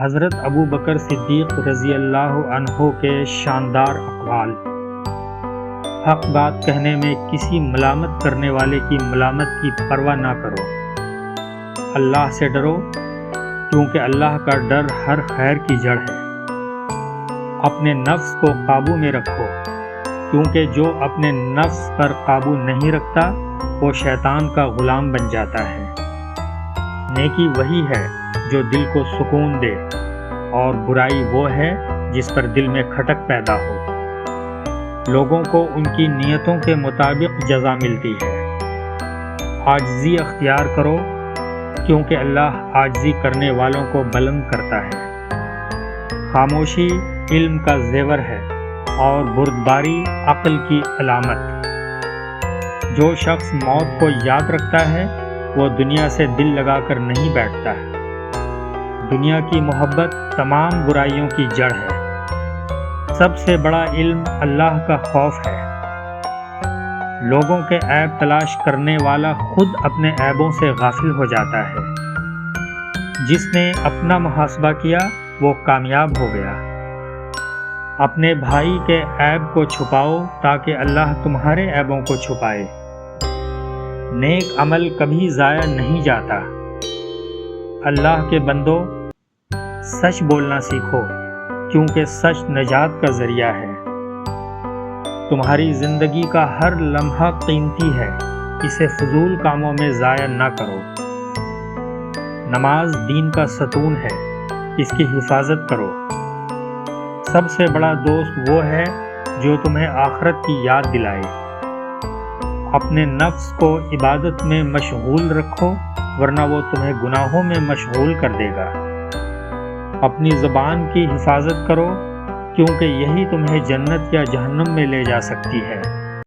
حضرت ابو بکر صدیق رضی اللہ عنہ کے شاندار اقوال۔ حق بات کہنے میں کسی ملامت کرنے والے کی ملامت کی پرواہ نہ کرو۔ اللہ سے ڈرو کیونکہ اللہ کا ڈر ہر خیر کی جڑ ہے۔ اپنے نفس کو قابو میں رکھو کیونکہ جو اپنے نفس پر قابو نہیں رکھتا وہ شیطان کا غلام بن جاتا ہے۔ نیکی وہی ہے جو دل کو سکون دے اور برائی وہ ہے جس پر دل میں کھٹک پیدا ہو۔ لوگوں کو ان کی نیتوں کے مطابق جزا ملتی ہے۔ عاجزی اختیار کرو کیونکہ اللہ عاجزی کرنے والوں کو بلند کرتا ہے۔ خاموشی علم کا زیور ہے اور بردباری عقل کی علامت۔ جو شخص موت کو یاد رکھتا ہے وہ دنیا سے دل لگا کر نہیں بیٹھتا ہے۔ دنیا کی محبت تمام برائیوں کی جڑ ہے۔ سب سے بڑا علم اللہ کا خوف ہے۔ لوگوں کے عیب تلاش کرنے والا خود اپنے عیبوں سے غافل ہو جاتا ہے۔ جس نے اپنا محاسبہ کیا وہ کامیاب ہو گیا۔ اپنے بھائی کے عیب کو چھپاؤ تاکہ اللہ تمہارے عیبوں کو چھپائے۔ نیک عمل کبھی ضائع نہیں جاتا۔ اللہ کے بندو سچ بولنا سیکھو کیونکہ سچ نجات کا ذریعہ ہے۔ تمہاری زندگی کا ہر لمحہ قیمتی ہے، اسے فضول کاموں میں ضائع نہ کرو۔ نماز دین کا ستون ہے، اس کی حفاظت کرو۔ سب سے بڑا دوست وہ ہے جو تمہیں آخرت کی یاد دلائے۔ اپنے نفس کو عبادت میں مشغول رکھو ورنہ وہ تمہیں گناہوں میں مشغول کر دے گا۔ اپنی زبان کی حفاظت کرو کیونکہ یہی تمہیں جنت یا جہنم میں لے جا سکتی ہے۔